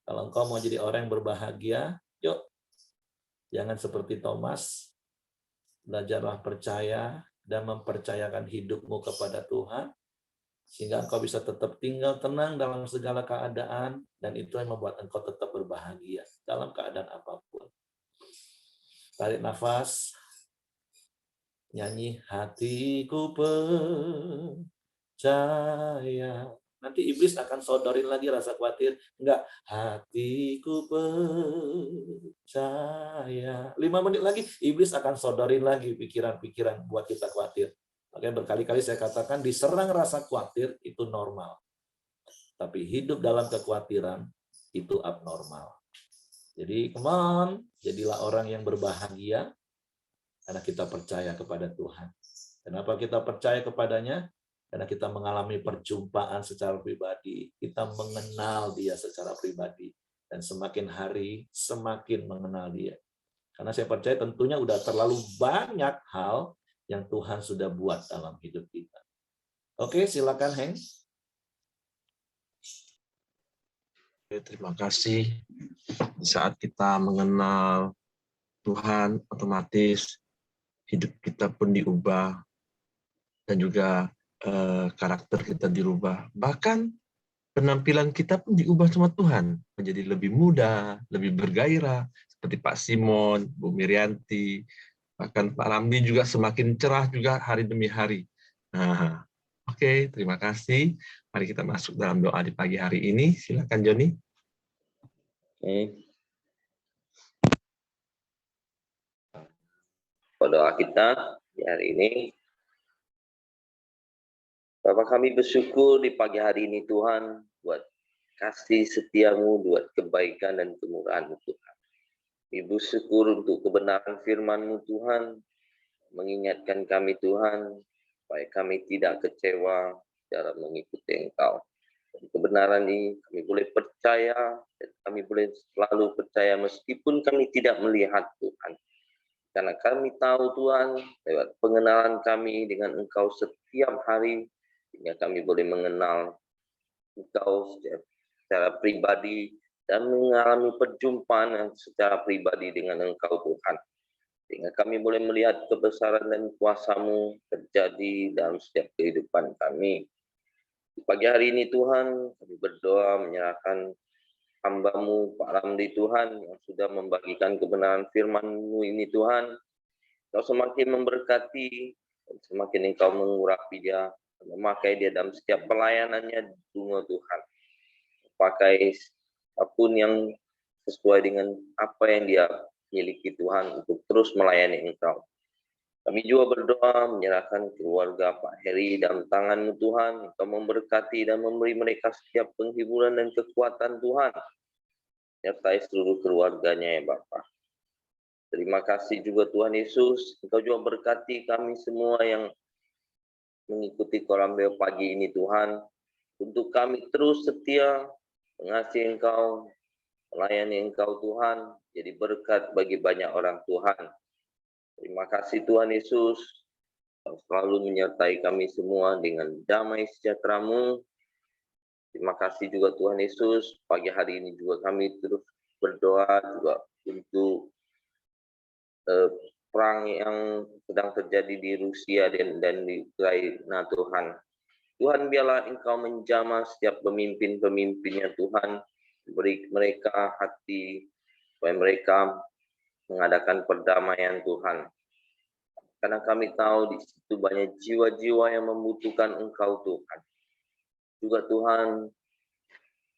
Kalau engkau mau jadi orang yang berbahagia, yuk, jangan seperti Thomas, belajarlah percaya dan mempercayakan hidupmu kepada Tuhan, sehingga engkau bisa tetap tinggal tenang dalam segala keadaan, dan itu yang membuat engkau tetap berbahagia dalam keadaan apapun. Tarik nafas, nyanyi hatiku percaya. Nanti iblis akan sodorin lagi rasa khawatir. Enggak, hatiku percaya. 5 menit lagi, iblis akan sodorin lagi pikiran-pikiran buat kita khawatir. Makanya berkali-kali saya katakan, diserang rasa khawatir itu normal. Tapi hidup dalam kekhawatiran itu abnormal. Jadi, come on, jadilah orang yang berbahagia, karena kita percaya kepada Tuhan. Kenapa kita percaya kepadanya? Karena kita mengalami perjumpaan secara pribadi, kita mengenal dia secara pribadi, dan semakin hari semakin mengenal dia. Karena saya percaya tentunya udah terlalu banyak hal yang Tuhan sudah buat dalam hidup kita. Oke, silakan Heng. Terima kasih. Di saat kita mengenal Tuhan, otomatis hidup kita pun diubah, dan juga karakter kita dirubah. Bahkan penampilan kita pun diubah sama Tuhan, menjadi lebih muda, lebih bergairah, seperti Pak Simon, Bu Mirianti, bahkan Pak Ramli juga semakin cerah juga hari demi hari. Nah, oke, terima kasih. Mari kita masuk dalam doa di pagi hari ini. Silakan Joni. Doa kita di hari ini, Bapa, kami bersyukur di pagi hari ini Tuhan buat kasih setiamu, buat kebaikan dan kemurahan-Mu Tuhan. Kami bersyukur untuk kebenaran firman-Mu Tuhan, mengingatkan kami Tuhan, supaya kami tidak kecewa dalam mengikuti Engkau. Dan kebenaran ini kami boleh percaya, dan kami boleh selalu percaya meskipun kami tidak melihat Tuhan. Karena kami tahu Tuhan, lewat pengenalan kami dengan Engkau setiap hari, sehingga kami boleh mengenal Engkau secara pribadi dan mengalami perjumpaan secara pribadi dengan Engkau Tuhan. Sehingga kami boleh melihat kebesaran dan kuasa-Mu terjadi dalam setiap kehidupan kami. Di pagi hari ini Tuhan, kami berdoa menyerahkan hamba-Mu Pak Ramli Tuhan yang sudah membagikan kebenaran firman-Mu ini Tuhan. Engkau semakin memberkati dan semakin Engkau mengurapi dia, memakai dia dalam setiap pelayanannya dunia Tuhan. Pakai apapun yang sesuai dengan apa yang dia miliki Tuhan untuk terus melayani Engkau. Kami juga berdoa menyerahkan keluarga Pak Heri dalam tangan-Mu Tuhan. Engkau memberkati dan memberi mereka setiap penghiburan dan kekuatan Tuhan. Sertai seluruh keluarganya ya Bapa. Terima kasih juga Tuhan Yesus. Engkau juga berkati kami semua yang mengikuti Korambel pagi ini Tuhan. Untuk kami terus setia mengasihi Engkau, melayani Engkau Tuhan. Jadi berkat bagi banyak orang Tuhan. Terima kasih Tuhan Yesus. Engkau selalu menyertai kami semua dengan damai sejahtera-Mu. Terima kasih juga Tuhan Yesus. Pagi hari ini juga kami terus berdoa juga untuk perang yang sedang terjadi di Rusia dan di Ukraina Tuhan. Tuhan biarlah Engkau menjamah setiap pemimpin-pemimpinnya Tuhan. Beri mereka hati supaya mereka mengadakan perdamaian Tuhan. Karena kami tahu di situ banyak jiwa-jiwa yang membutuhkan Engkau Tuhan. Juga Tuhan,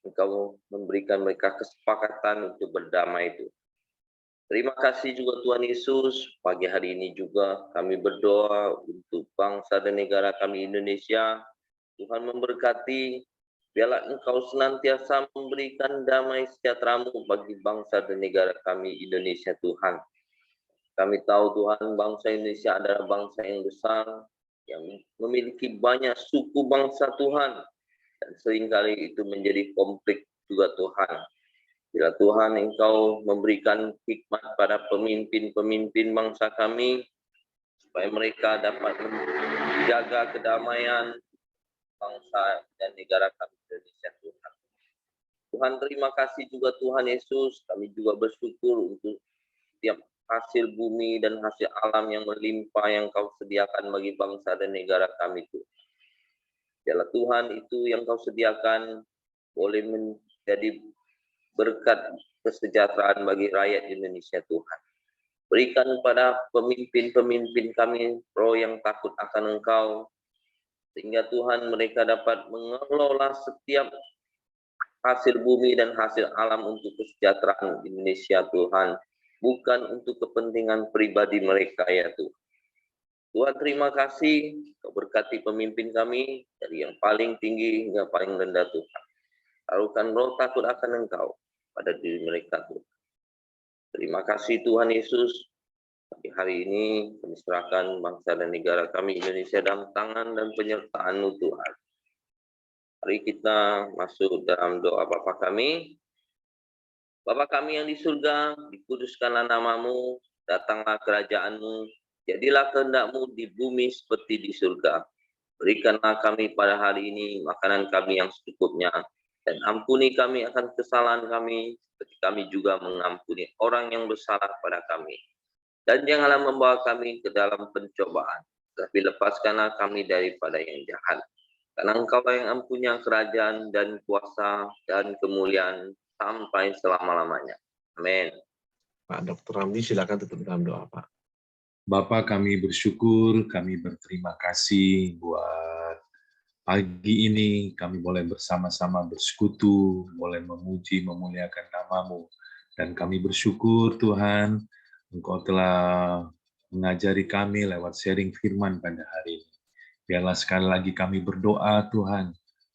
Engkau memberikan mereka kesepakatan untuk berdamai itu. Terima kasih juga Tuhan Yesus. Pagi hari ini juga kami berdoa untuk bangsa dan negara kami Indonesia. Tuhan memberkati. Biarlah Engkau senantiasa memberikan damai sejahtera-Mu bagi bangsa dan negara kami Indonesia Tuhan. Kami tahu Tuhan, bangsa Indonesia adalah bangsa yang besar, yang memiliki banyak suku bangsa Tuhan. Dan seringkali itu menjadi konflik juga Tuhan. Bila Tuhan Engkau memberikan hikmat pada pemimpin-pemimpin bangsa kami, supaya mereka dapat menjaga kedamaian bangsa dan negara kami Indonesia, Tuhan. Tuhan, terima kasih juga Tuhan Yesus, kami juga bersyukur untuk setiap hasil bumi dan hasil alam yang melimpah yang Kau sediakan bagi bangsa dan negara kami, Tuhan. Biarlah Tuhan itu yang Kau sediakan boleh menjadi berkat kesejahteraan bagi rakyat Indonesia, Tuhan. Berikan kepada pemimpin-pemimpin kami roh yang takut akan Engkau, sehingga Tuhan mereka dapat mengelola setiap hasil bumi dan hasil alam untuk kesejahteraan Indonesia, Tuhan. Bukan untuk kepentingan pribadi mereka, ya Tuhan. Tuhan, terima kasih Kau berkati pemimpin kami dari yang paling tinggi hingga paling rendah, Tuhan. Taruhkan roh takut akan Engkau pada diri mereka, Tuhan. Terima kasih Tuhan Yesus. Pagi hari ini kami serahkan bangsa dan negara kami Indonesia dalam tangan dan penyertaan-Mu, Tuhan. Mari kita masuk dalam doa Bapa kami. Bapa kami yang di surga, dikuduskanlah nama-Mu, datanglah kerajaan-Mu, jadilah kehendak-Mu di bumi seperti di surga. Berikanlah kami pada hari ini makanan kami yang secukupnya, dan ampuni kami akan kesalahan kami, seperti kami juga mengampuni orang yang bersalah pada kami. Dan janganlah membawa kami ke dalam pencobaan, tapi lepaskanlah kami daripada yang jahat. Karena Engkau yang mempunyai kerajaan dan kuasa dan kemuliaan sampai selama-lamanya. Amin. Pak Dr. Ramli, silakan tutup dalam doa, Pak. Bapa, kami bersyukur, kami berterima kasih buat pagi ini kami boleh bersama-sama bersekutu, boleh memuji, memuliakan nama-Mu. Dan kami bersyukur Tuhan, Engkau telah mengajari kami lewat sharing firman pada hari ini. Biarlah sekali lagi kami berdoa Tuhan,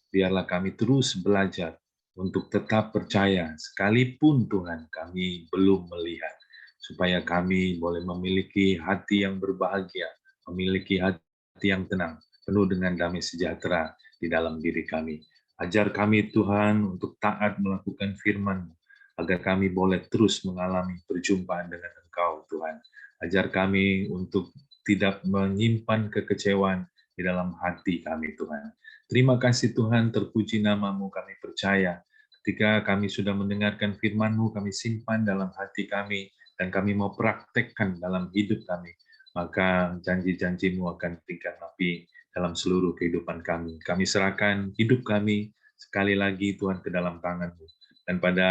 biarlah kami terus belajar untuk tetap percaya, sekalipun Tuhan kami belum melihat, supaya kami boleh memiliki hati yang berbahagia, memiliki hati yang tenang, penuh dengan damai sejahtera di dalam diri kami. Ajar kami Tuhan untuk taat melakukan firman-Mu, agar kami boleh terus mengalami perjumpaan dengan Engkau Tuhan. Ajar kami untuk tidak menyimpan kekecewaan di dalam hati kami Tuhan. Terima kasih Tuhan, terpuji nama-Mu, kami percaya. Ketika kami sudah mendengarkan firman-Mu, kami simpan dalam hati kami, dan kami mau praktekkan dalam hidup kami, maka janji-janji-Mu akan tingkatlapi dalam seluruh kehidupan kami. Kami serahkan hidup kami sekali lagi Tuhan ke dalam tangan-Mu. Dan pada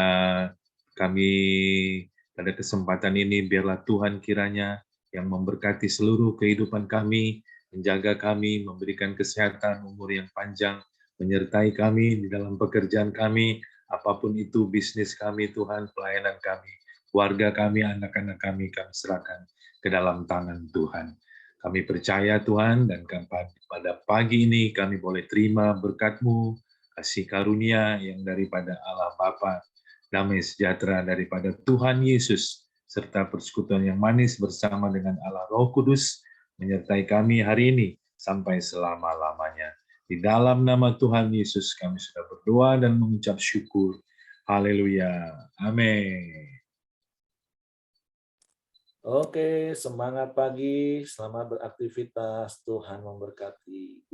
kesempatan ini, biarlah Tuhan kiranya yang memberkati seluruh kehidupan kami, menjaga kami, memberikan kesehatan, umur yang panjang, menyertai kami di dalam pekerjaan kami, apapun itu bisnis kami Tuhan, pelayanan kami, keluarga kami, anak-anak kami serahkan ke dalam tangan Tuhan. Kami percaya Tuhan, dan pada pagi ini kami boleh terima berkat-Mu, kasih karunia yang daripada Allah Bapa, damai sejahtera daripada Tuhan Yesus, serta persekutuan yang manis bersama dengan Allah Roh Kudus, menyertai kami hari ini sampai selama-lamanya. Di dalam nama Tuhan Yesus kami sudah berdoa dan mengucap syukur. Haleluya. Amin. Oke, semangat pagi, selamat beraktivitas, Tuhan memberkati.